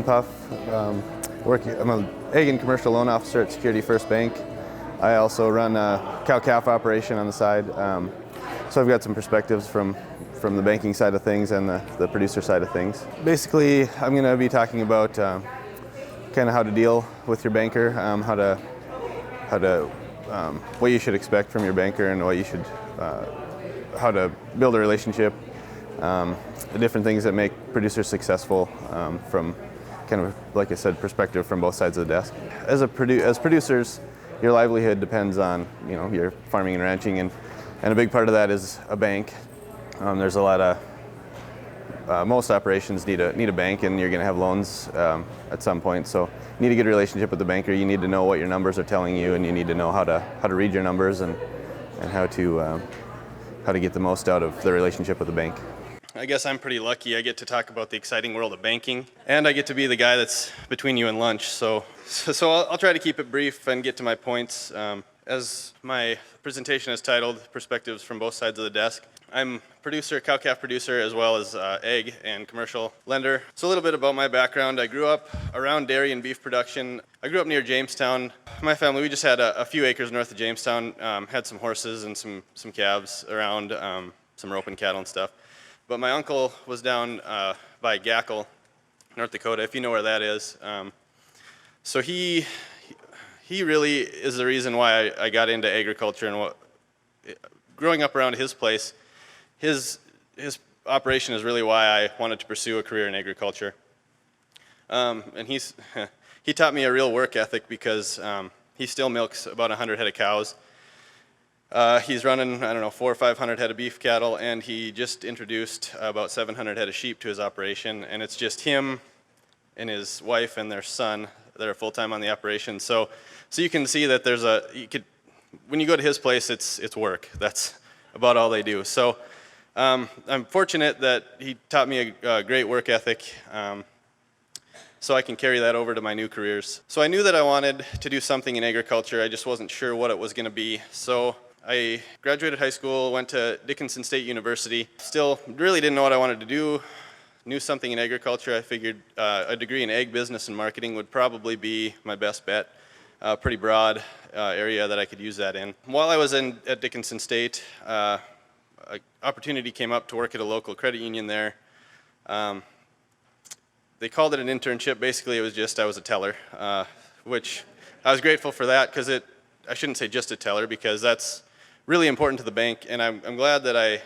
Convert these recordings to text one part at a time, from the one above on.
John Pfaff. I'm an ag and commercial loan officer at Security First Bank. I also run a cow-calf operation on the side. So I've got some perspectives from the banking side of things and the producer side of things. Basically, I'm going to be talking about kind of how to deal with your banker, what you should expect from your banker, and how to build a relationship. The different things that make producers successful from kind of, like I said, perspective from both sides of the desk. As producers, your livelihood depends on your farming and ranching, and a big part of that is a bank. There's a lot of most operations need a bank, and you're going to have loans at some point. So you need a good relationship with the banker. You need to know what your numbers are telling you, and you need to know how to read your numbers and how to get the most out of the relationship with the bank. I guess I'm pretty lucky. I get to talk about the exciting world of banking, and I get to be the guy that's between you and lunch. So I'll try to keep it brief and get to my points. As my presentation is titled, Perspectives from Both Sides of the Desk, I'm producer, cow-calf producer, as well as ag and commercial lender. So a little bit about my background. I grew up around dairy and beef production. I grew up near Jamestown. My family, we just had a few acres north of Jamestown, had some horses and some calves around, some roping cattle and stuff. But my uncle was down by Gackle, North Dakota, if you know where that is. So he really is the reason why I got into agriculture, and growing up around his place, his operation is really why I wanted to pursue a career in agriculture. And he taught me a real work ethic because he still milks about 100 head of cows. He's running, 400 or 500 head of beef cattle, and he just introduced about 700 head of sheep to his operation, and it's just him and his wife and their son that are full-time on the operation. So you can see that when you go to his place, it's work. That's about all they do. So I'm fortunate that he taught me a great work ethic, so I can carry that over to my new careers. So I knew that I wanted to do something in agriculture. I just wasn't sure what it was going to be. So I graduated high school, went to Dickinson State University. Still really didn't know what I wanted to do. Knew something in agriculture. I figured a degree in ag business and marketing would probably be my best bet. Pretty broad area that I could use that in. While I was at Dickinson State, an opportunity came up to work at a local credit union there. They called it an internship. Basically, it was just I was a teller, which I was grateful for that because I shouldn't say just a teller because that's really important to the bank, and I'm glad that I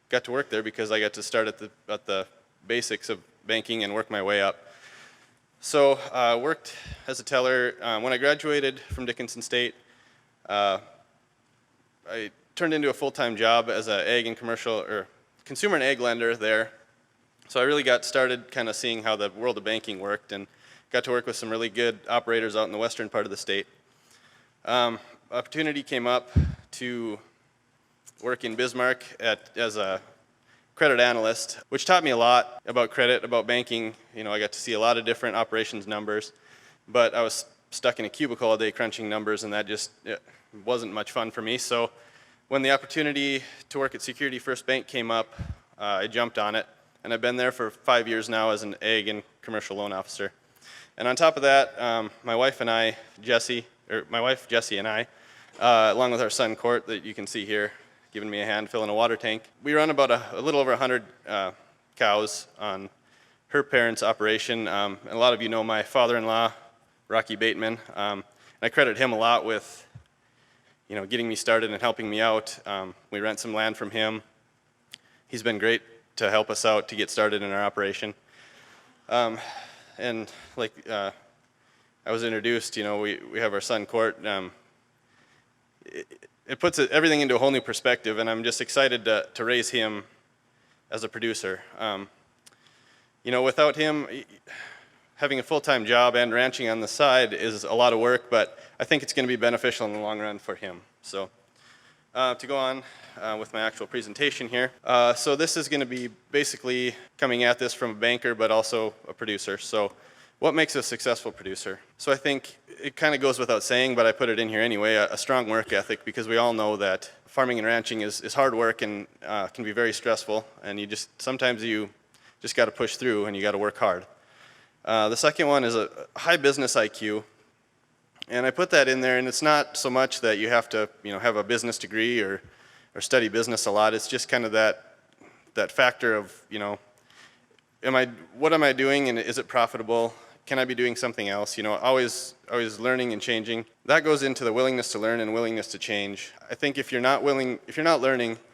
got to work there because I got to start at the basics of banking and work my way up. So I worked as a teller. When I graduated from Dickinson State, I turned into a full-time job as an ag and commercial or consumer and ag lender there. So I really got started kind of seeing how the world of banking worked and got to work with some really good operators out in the western part of the state. Opportunity came up to work in Bismarck as a credit analyst, which taught me a lot about credit, about banking. I got to see a lot of different operations numbers, but I was stuck in a cubicle all day crunching numbers, and that just wasn't much fun for me. So when the opportunity to work at Security First Bank came up, I jumped on it, and I've been there for 5 years now as an ag and commercial loan officer. And on top of that, my wife Jessie and I, along with our son Court that you can see here, giving me a hand filling a water tank. We run about a little over 100 cows on her parents' operation. And a lot of you know my father-in-law, Rocky Bateman. And I credit him a lot with getting me started and helping me out. We rent some land from him. He's been great to help us out to get started in our operation. And like I was introduced, we have our son Court. It puts everything into a whole new perspective, and I'm just excited to raise him as a producer. Without him, having a full-time job and ranching on the side is a lot of work, but I think it's going to be beneficial in the long run for him. So to go on with my actual presentation here. So this is going to be basically coming at this from a banker, but also a producer. So what makes a successful producer? So I think it kind of goes without saying, but I put it in here anyway, a strong work ethic, because we all know that farming and ranching is hard work and can be very stressful, and sometimes you just got to push through and you got to work hard. The second one is a high business IQ. And I put that in there, and it's not so much that you have to, have a business degree or study business a lot. It's just kind of that factor of, what am I doing, and is it profitable? Can I be doing something else? Always learning and changing. That goes into the willingness to learn and willingness to change. I think if you're not learning,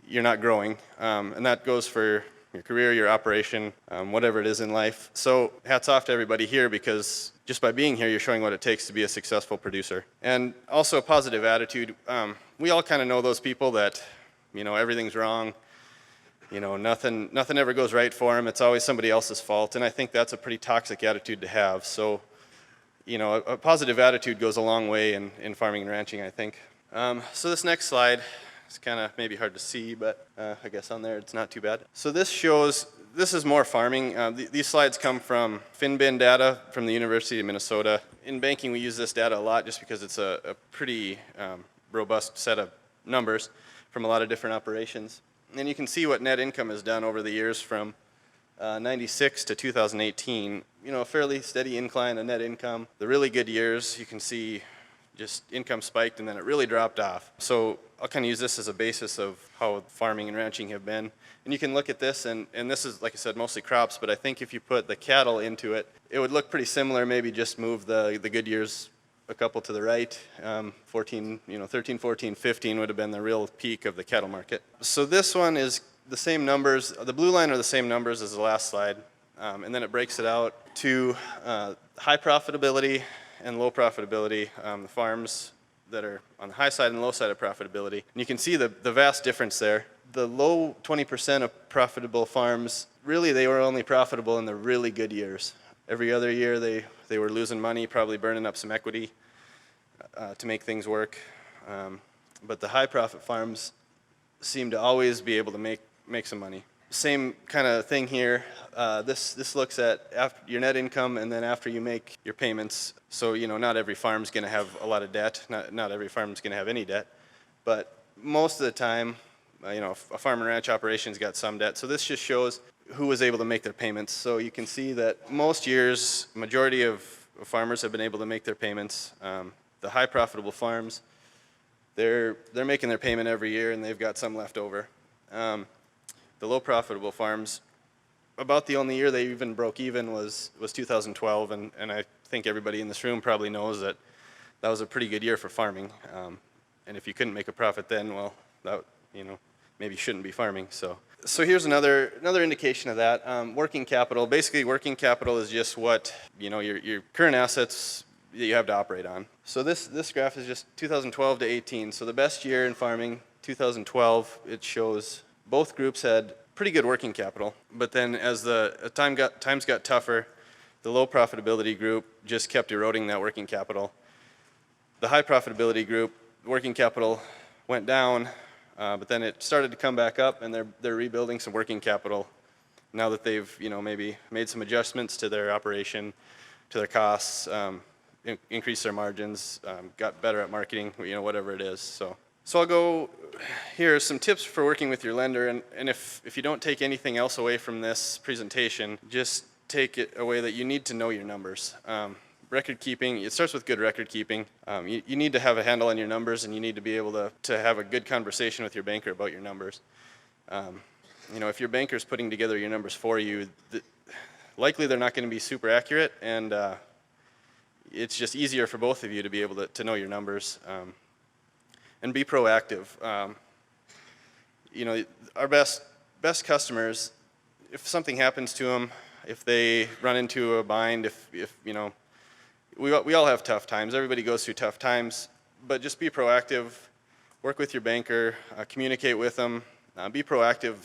you're not growing, and that goes for your career, your operation, whatever it is in life. So hats off to everybody here, because just by being here, you're showing what it takes to be a successful producer. And also a positive attitude. We all kind of know those people that, everything's wrong. Nothing ever goes right for them. It's always somebody else's fault. And I think that's a pretty toxic attitude to have. So, a positive attitude goes a long way in farming and ranching, I think. So this next slide, it's kind of maybe hard to see, but I guess on there it's not too bad. So this is more farming. These slides come from FinBin data from the University of Minnesota. In banking, we use this data a lot just because it's a pretty robust set of numbers from a lot of different operations. And you can see what net income has done over the years from 96 to 2018. A fairly steady incline in net income. The really good years, you can see just income spiked and then it really dropped off. So I'll kind of use this as a basis of how farming and ranching have been. And you can look at this, and this is, like I said, mostly crops, but I think if you put the cattle into it, it would look pretty similar, maybe just move the good years a couple to the right. 13, 14, 15 would have been the real peak of the cattle market. So this one is the same numbers. The blue line are the same numbers as the last slide, and then it breaks it out to high profitability and low profitability, the farms that are on the high side and low side of profitability. And you can see the vast difference there. The low 20% of profitable farms, really they were only profitable in the really good years. Every other year they were losing money, probably burning up some equity to make things work. But the high profit farms seem to always be able to make some money. Same kind of thing here. This looks at after your net income and then after you make your payments. So not every farm's going to have a lot of debt. Not every farm's going to have any debt, but most of the time, a farm and ranch operation's got some debt. So this just shows who was able to make their payments. So you can see that most years, majority of farmers have been able to make their payments. The high profitable farms, they're making their payment every year and they've got some left over. The low profitable farms, about the only year they even broke even was 2012, and I think everybody in this room probably knows that was a pretty good year for farming. And if you couldn't make a profit then, well, that maybe you shouldn't be farming. So here's another indication of that. Working capital. Basically, working capital is just what your current assets that you have to operate on. So this graph is just 2012 to 18. So the best year in farming, 2012. It shows both groups had pretty good working capital, but then as times got tougher, the low profitability group just kept eroding that working capital. The high profitability group, working capital went down, but then it started to come back up, and they're rebuilding some working capital now that they've maybe made some adjustments to their operation, to their costs, increased their margins, got better at marketing, whatever it is. So I'll go, here are some tips for working with your lender, and if you don't take anything else away from this presentation, just take it away that you need to know your numbers. Record keeping, it starts with good record keeping. You need to have a handle on your numbers, and you need to be able to have a good conversation with your banker about your numbers. If your banker's putting together your numbers for you, likely they're not going to be super accurate, and it's just easier for both of you to be able to know your numbers. And be proactive. Our best customers, if something happens to them, if they run into a bind, we all have tough times. Everybody goes through tough times, but just be proactive. Work with your banker, communicate with them, be proactive.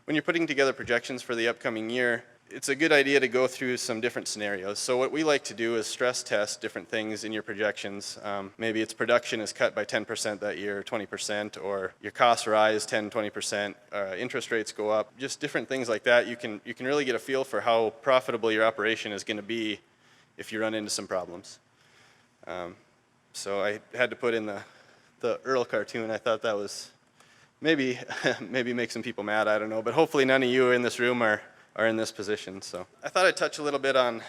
When you're putting together projections for the upcoming year, it's a good idea to go through some different scenarios. So what we like to do is stress test different things in your projections. Maybe its production is cut by 10% that year, 20%, or your costs rise 10, 20%, interest rates go up, just different things like that. You can really get a feel for how profitable your operation is going to be if you run into some problems. So I had to put in the Earl cartoon. I thought that was maybe make some people mad, I don't know, but hopefully none of you in this room are in this position. So I thought I'd touch a little bit on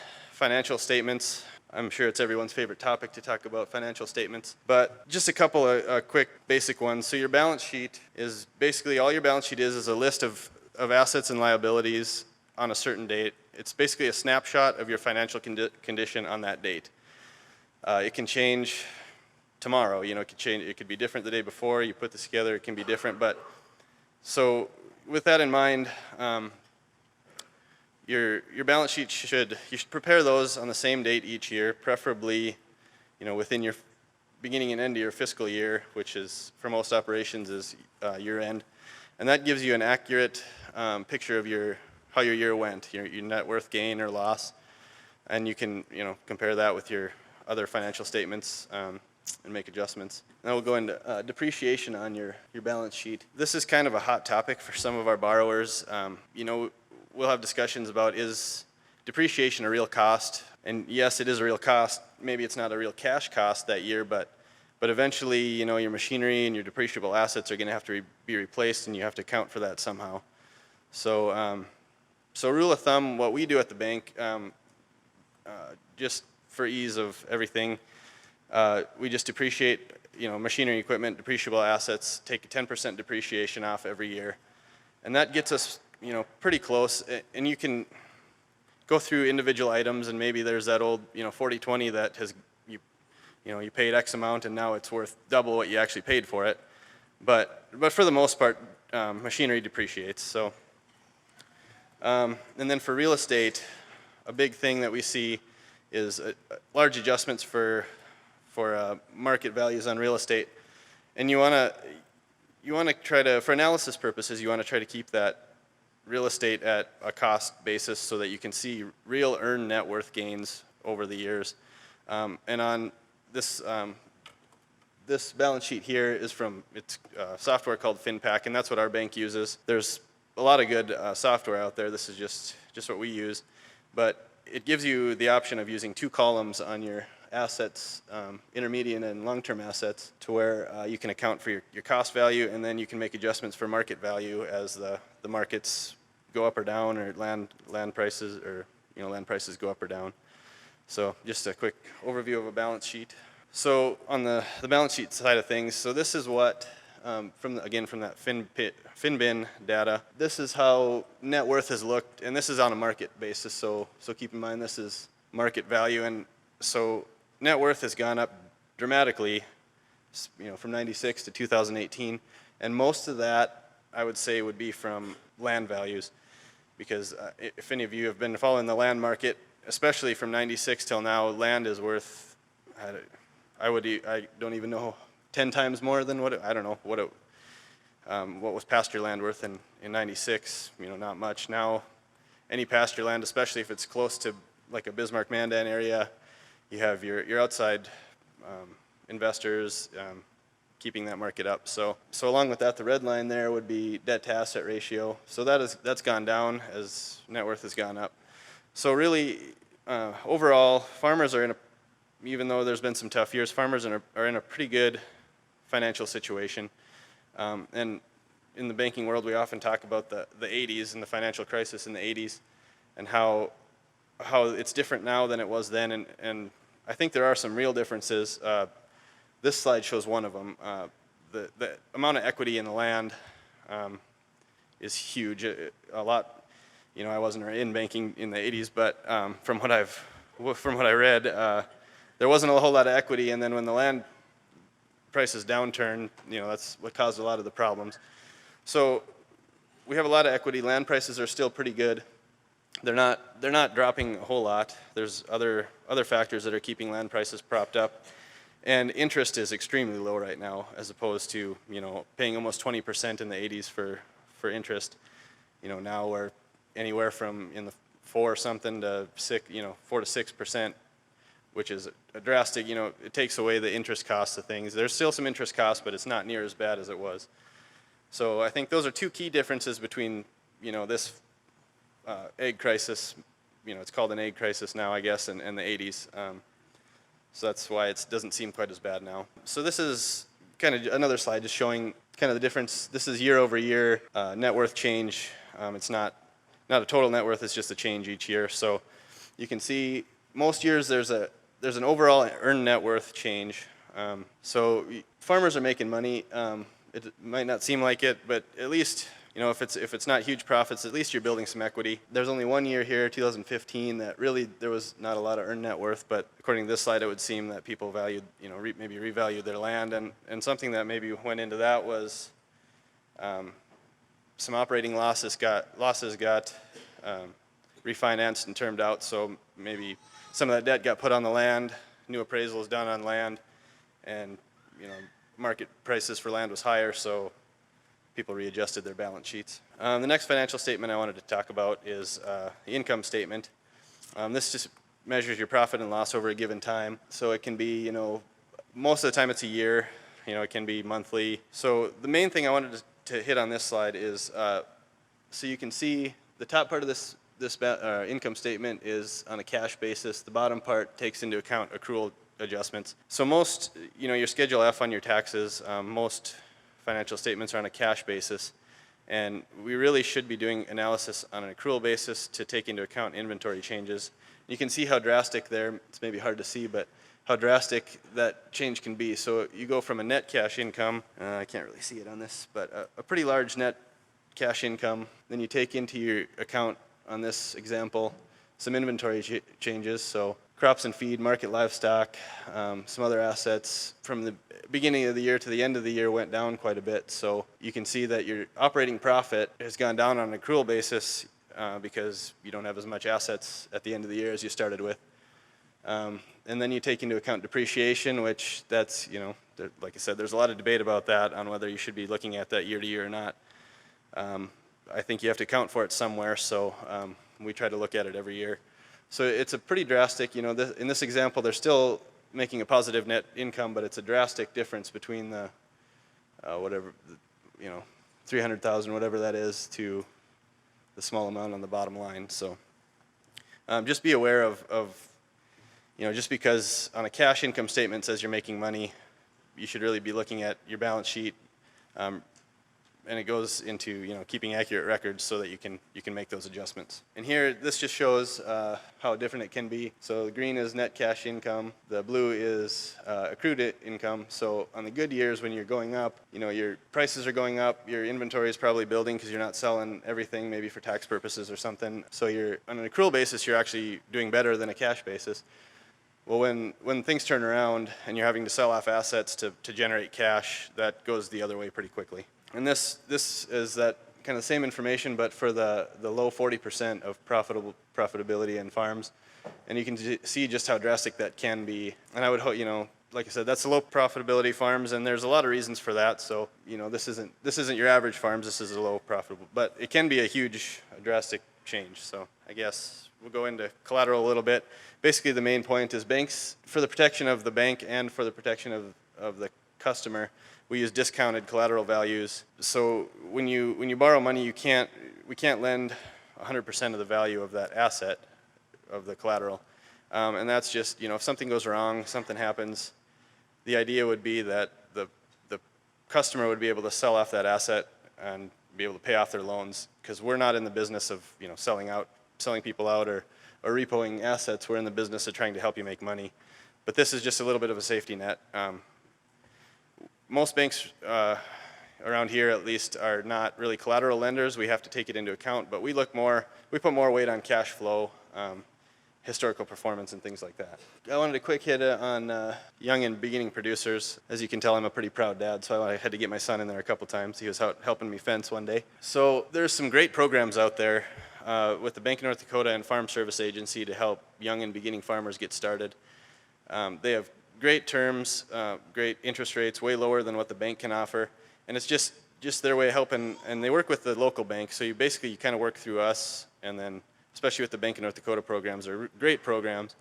financial statements. I'm sure it's everyone's favorite topic to talk about financial statements, but just a couple of quick basic ones. So your balance sheet is basically, all your balance sheet is a list of assets and liabilities on a certain date. It's basically a snapshot of your financial condition on that date. It can change tomorrow, you know, it could be different the day before, you put this together, it can be different, but so with that in mind, your balance sheet you should prepare those on the same date each year, preferably, you know, within your beginning and end of your fiscal year, which is for most operations is year end, and that gives you an accurate picture of how your year went, your net worth gain or loss, and you can, you know, compare that with your other financial statements and make adjustments. Now we'll go into depreciation on your balance sheet. This is kind of a hot topic for some of our borrowers. You know, we'll have discussions about, is depreciation a real cost? And yes, it is a real cost. Maybe it's not a real cash cost that year, but eventually, you know, your machinery and your depreciable assets are going to have to be replaced, and you have to account for that somehow. So, rule of thumb, what we do at the bank, just for ease of everything, we just depreciate, you know, machinery, equipment, depreciable assets, take a 10% depreciation off every year, and that gets us, you know, pretty close. And you can go through individual items, and maybe there's that old, you know, 40/20 that has you paid X amount and now it's worth double what you actually paid for it. But for the most part, machinery depreciates. So, and then for real estate, a big thing that we see is large adjustments for market values on real estate, and you want to try to, for analysis purposes, you want to try to keep that real estate at a cost basis so that you can see real earned net worth gains over the years. And on this this balance sheet here is from software called FinPack, and that's what our bank uses. There's a lot of good software out there. This is just what we use, but it gives you the option of using two columns on your assets, intermediate and long-term assets, to where you can account for your cost value, and then you can make adjustments for market value as the markets go up or down, or land prices go up or down. So just a quick overview of a balance sheet. So on the balance sheet side of things, so this is what, from that FinBin data, this is how net worth has looked, and this is on a market basis, so keep in mind this is market value, and so net worth has gone up dramatically, you know, from 96 to 2018, and most of that, I would say, would be from land values, because if any of you have been following the land market, especially from 96 till now, land is worth, I don't even know, 10 times more than what was pasture land worth in 96, you know, not much. Now, any pasture land, especially if it's close to like a Bismarck-Mandan area, you have your outside investors keeping that market up. So along with that, the red line there would be debt to asset ratio. So that's gone down as net worth has gone up. So really, overall, farmers are even though there's been some tough years, farmers are in a pretty good financial situation. And in the banking world, we often talk about the 80s and the financial crisis in the 80s, and how it's different now than it was then. And I think there are some real differences. This slide shows one of them. The amount of equity in the land is huge. A lot, you know, I wasn't in banking in the 80s, but from what I read, there wasn't a whole lot of equity. And then when the land prices downturn, you know, that's what caused a lot of the problems. So we have a lot of equity. Land prices are still pretty good. They're not dropping a whole lot. There's other factors that are keeping land prices propped up. And interest is extremely low right now, as opposed to, you know, paying almost 20% in the 80s for interest. You know, now we're anywhere from in the 4 to 6%, which is a drastic, you know, it takes away the interest costs of things. There's still some interest costs, but it's not near as bad as it was. So I think those are two key differences between, you know, this egg crisis, you know, it's called an egg crisis now, I guess, and the 80s. So that's why it doesn't seem quite as bad now. So this is kind of another slide just showing kind of the difference. This is year over year net worth change. It's not a total net worth, it's just a change each year. So you can see most years there's an overall earned net worth change. So farmers are making money. It might not seem like it, but at least, if it's not huge profits, at least you're building some equity. There's only one year here, 2015, that really there was not a lot of earned net worth, but according to this slide, it would seem that people valued, maybe revalued their land, and something that maybe went into that was some operating losses got refinanced and termed out, so maybe some of that debt got put on the land, new appraisals done on land, and market prices for land was higher, so people readjusted their balance sheets. The next financial statement I wanted to talk about is the income statement. This just measures your profit and loss over a given time. So it can be, most of the time it's a year, it can be monthly. So the main thing I wanted to hit on this slide is, so you can see the top part of this income statement is on a cash basis. The bottom part takes into account accrual adjustments. So most, your Schedule F on your taxes, most financial statements are on a cash basis, and we really should be doing analysis on an accrual basis to take into account inventory changes. You can see how drastic there, it's maybe hard to see, but how drastic that change can be. So you go from a net cash income, I can't really see it on this, but a pretty large net cash income, then you take into your account on this example some inventory changes, so crops and feed, market livestock, some other assets from the beginning of the year to the end of the year went down quite a bit. So you can see that your operating profit has gone down on an accrual basis because you don't have as much assets at the end of the year as you started with. And then you take into account depreciation, which that's, like I said, there's a lot of debate about that on whether you should be looking at that year to year or not. I think you have to account for it somewhere, so we try to look at it every year. So it's a pretty drastic, in this example, they're still making a positive net income, but it's a drastic difference between the, whatever, 300,000, whatever that is, to the small amount on the bottom line. So just be aware of, just because on a cash income statement says you're making money, you should really be looking at your balance sheet, and it goes into keeping accurate records so that you can make those adjustments. And here this just shows how different it can be. So the green is net cash income, the blue is accrued income. So on the good years when you're going up, your prices are going up, your inventory is probably building because you're not selling everything maybe for tax purposes or something. So you're on an accrual basis, you're actually doing better than a cash basis. Well, when things turn around and you're having to sell off assets to generate cash, that goes the other way pretty quickly. And this is that kind of same information, but for the low 40% of profitability in farms. And you can see just how drastic that can be. And I would hope, like I said, that's the low profitability farms, and there's a lot of reasons for that. So, this isn't your average farms, this is a low profitable, but it can be a drastic change. So I guess we'll go into collateral a little bit. Basically, the main point is banks, for the protection of the bank and for the protection of the customer, we use discounted collateral values. So when you borrow money, we can't lend 100% of the value of that asset, of the collateral. And that's just, if something goes wrong, something happens, the idea would be that the customer would be able to sell off that asset and be able to pay off their loans, because we're not in the business of selling people out or repoing assets. We're in the business of trying to help you make money. But this is just a little bit of a safety net. Most banks around here at least are not really collateral lenders. We have to take it into account, but we put more weight on cash flow, historical performance, and things like that. I wanted a quick hit on young and beginning producers. As you can tell, I'm a pretty proud dad, so I had to get my son in there a couple times. He was out helping me fence one day. So there's some great programs out there with the Bank of North Dakota and Farm Service Agency to help young and beginning farmers get started. They have great terms, great interest rates, way lower than what the bank can offer, and it's just their way of helping. And they work with the local bank, so you kind of work through us, and then especially with the Bank of North Dakota programs, they're great programs.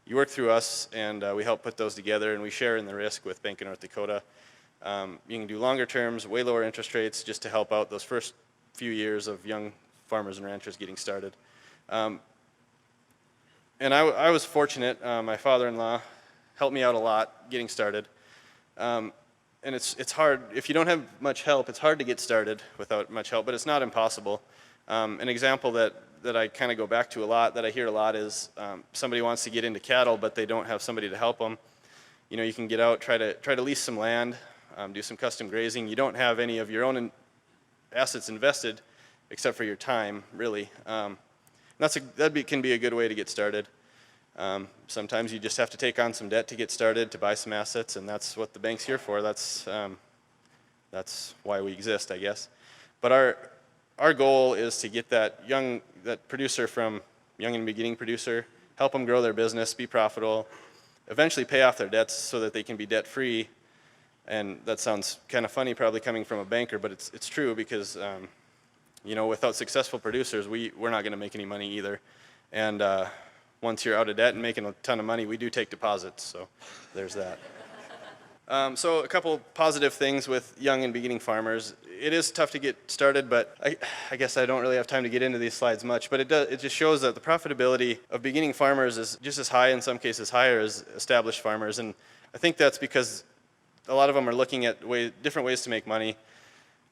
You work through us, and we help put those together, and we share in the risk with Bank of North Dakota. You can do longer terms, way lower interest rates, just to help out those first few years of young farmers and ranchers getting started. And I was fortunate. My father-in-law helped me out a lot getting started. And it's hard. If you don't have much help, it's hard to get started without much help, but it's not impossible. An example that that I kind of go back to a lot, that I hear a lot, is somebody wants to get into cattle, but they don't have somebody to help them. You know, you can get out, try to lease some land, do some custom grazing. You don't have any of your own assets invested, except for your time, really. Can be a good way to get started. Sometimes you just have to take on some debt to get started, to buy some assets, and that's what the bank's here for. That's why we exist, I guess. But our goal is to get that producer from young and beginning producer, help them grow their business, be profitable, eventually pay off their debts so that they can be debt free. And that sounds kind of funny, probably coming from a banker, but it's true, because you know, without successful producers, we're not going to make any money either. And once you're out of debt and making a ton of money, we do take deposits. So there's that. So a couple positive things with young and beginning farmers. It is tough to get started, but I guess I don't really have time to get into these slides much, but it just shows that the profitability of beginning farmers is just as high, in some cases higher, as established farmers. And I think that's because a lot of them are looking at different ways to make money,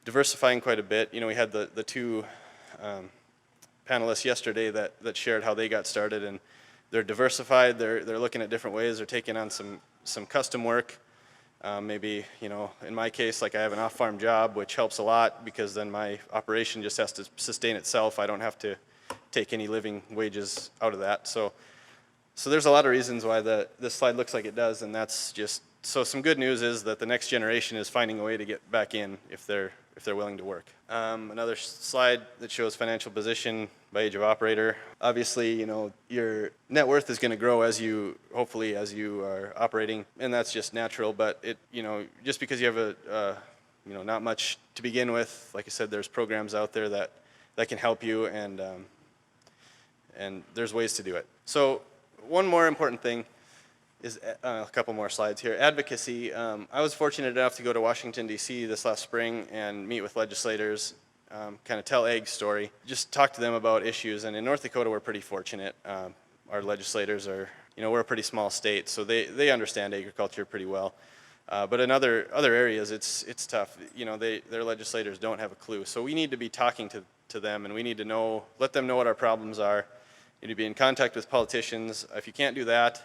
diversifying quite a bit. You know, we had the two panelists yesterday that shared how they got started, and they're diversified. They're looking at different ways. They're taking on some custom work. Maybe, you know, in my case, like, I have an off-farm job, which helps a lot, because then my operation just has to sustain itself. I don't have to take any living wages out of that. So there's a lot of reasons why this slide looks like it does, and that's just, so some good news is that the next generation is finding a way to get back in if they're willing to work. Another slide that shows financial position by age of operator. Obviously, you know, your net worth is going to grow hopefully as you are operating, and that's just natural. But you know, just because you have you know, not much to begin with, like I said, there's programs out there that can help you, and there's ways to do it. So one more important thing is a couple more slides here. Advocacy. I was fortunate enough to go to Washington, D.C. this last spring and meet with legislators, kind of tell AG's story, just talk to them about issues. And in North Dakota, we're pretty fortunate. Our legislators are, you know, we're a pretty small state, so they understand agriculture pretty well. But in other areas, it's tough. You know, their legislators don't have a clue. So we need to be talking to them, and we need to let them know what our problems are. You need to be in contact with politicians. If you can't do that,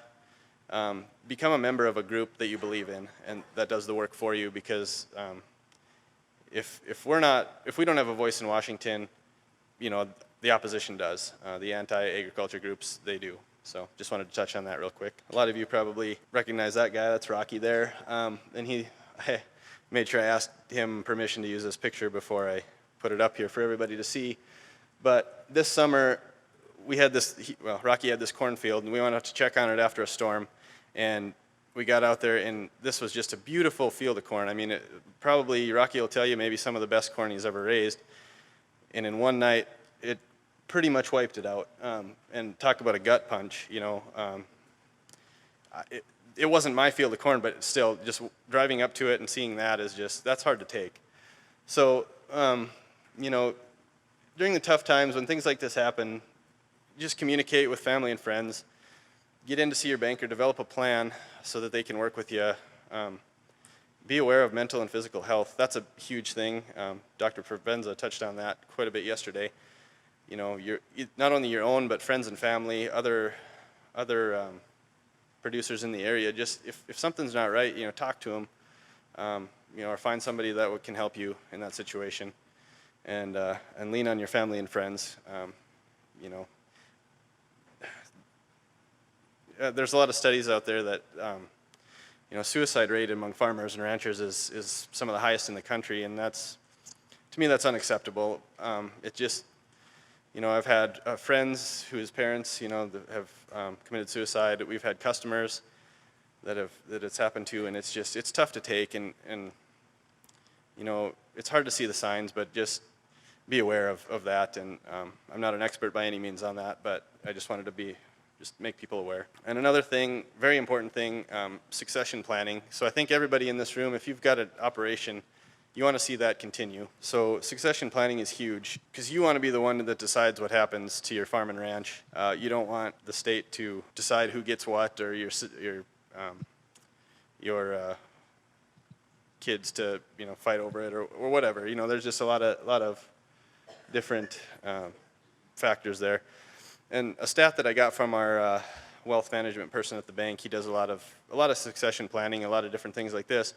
become a member of a group that you believe in, and that does the work for you, because if we don't have a voice in Washington, you know, the opposition does. The anti-agriculture groups, they do. So just wanted to touch on that real quick. A lot of you probably recognize that guy. That's Rocky there. And I made sure I asked him permission to use this picture before I put it up here for everybody to see. But this summer, Rocky had this cornfield, and we went out to check on it after a storm. And we got out there, and this was just a beautiful field of corn. I mean, probably Rocky will tell you maybe some of the best corn he's ever raised. And in one night, it pretty much wiped it out. And talk about a gut punch, you know. It wasn't my field of corn, but still, just driving up to it and seeing that that's hard to take. So, you know, during the tough times when things like this happen, just communicate with family and friends. Get in to see your banker, develop a plan so that they can work with you. Be aware of mental and physical health. That's a huge thing. Dr. Provenza touched on that quite a bit yesterday. You know, not only your own, but friends and family, other producers in the area. Just if something's not right, you know, talk to them, you know, or find somebody that can help you in that situation, and lean on your family and friends. You know. There's a lot of studies out there that, you know, suicide rate among farmers and ranchers is some of the highest in the country, and to me, that's unacceptable. It just, you know, I've had friends whose parents, you know, have committed suicide. We've had customers that it's happened to, and it's tough to take, and you know, it's hard to see the signs, but just be aware of that. And I'm not an expert by any means on that, but I just wanted to just make people aware. And another thing, very important thing, succession planning. So I think everybody in this room, if you've got an operation, you want to see that continue. So succession planning is huge, because you want to be the one that decides what happens to your farm and ranch. You don't want the state to decide who gets what, or your kids to, you know, fight over it, or whatever. You know, there's just a lot of different factors there. And a stat that I got from our wealth management person at the bank, he does a lot of succession planning, a lot of different things like this.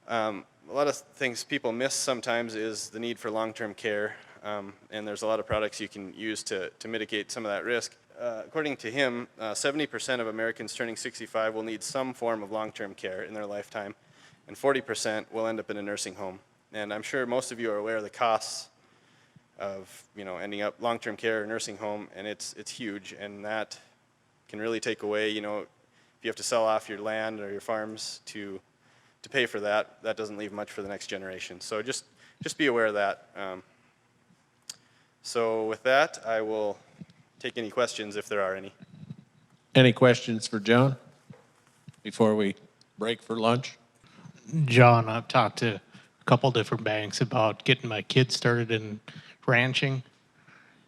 A lot of things people miss sometimes is the need for long-term care, and there's a lot of products you can use to mitigate some of that risk. According to him, 70% of Americans turning 65 will need some form of long-term care in their lifetime, and 40% will end up in a nursing home. And I'm sure most of you are aware of the costs of ending up long-term care or nursing home, and it's huge, and that can really take away, if you have to sell off your land or your farms to pay for that, that doesn't leave much for the next generation. So just be aware of that. So with that, I will take any questions if there are any. Any questions for John before we break for lunch? John, I've talked to a couple different banks about getting my kids started in ranching.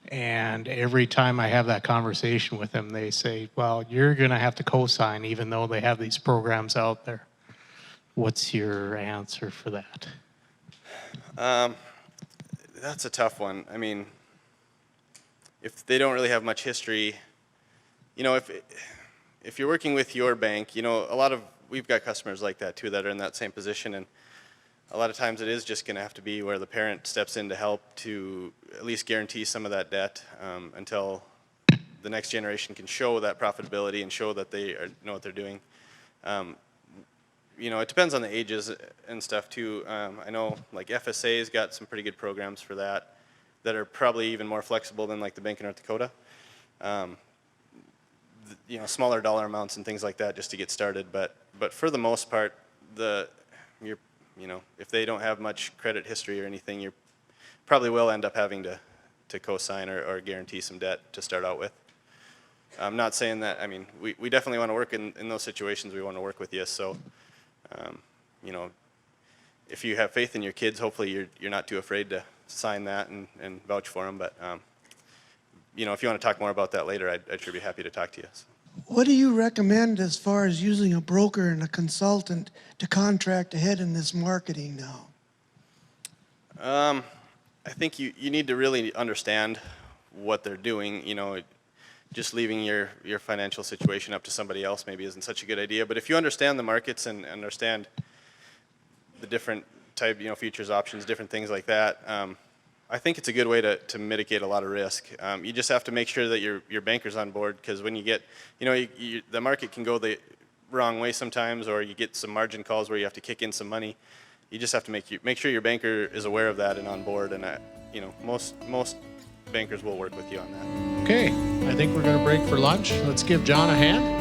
And every time I have that conversation with them, they say, well, you're going to have to co-sign even though they have these programs out there. What's your answer for that? That's a tough one. I mean, if they don't really have much history, if you're working with your bank, we've got customers like that too that are in that same position, and a lot of times it is just going to have to be where the parent steps in to help to at least guarantee some of that debt until the next generation can show that profitability and show that they know what they're doing. It depends on the ages and stuff too. I know like FSA's got some pretty good programs for that are probably even more flexible than like the Bank of North Dakota. Smaller dollar amounts and things like that just to get started. But for the most part, if they don't have much credit history or anything, you probably will end up having to co-sign or guarantee some debt to start out with. I'm not saying that, we definitely want to work in those situations, we want to work with you. So, if you have faith in your kids, hopefully you're not too afraid to sign that and vouch for them. But, if you want to talk more about that later, I'd sure be happy to talk to you. So. What do you recommend as far as using a broker and a consultant to contract ahead in this marketing now? I think you need to really understand what they're doing. Just leaving your financial situation up to somebody else maybe isn't such a good idea. But if you understand the markets and understand the different type, futures, options, different things like that, I think it's a good way to mitigate a lot of risk. You just have to make sure that your banker's on board, because when you get, the market can go the wrong way sometimes, or you get some margin calls where you have to kick in some money. You just have to make sure your banker is aware of that and on board, and most bankers will work with you on that. Okay, I think we're going to break for lunch. Let's give John a hand.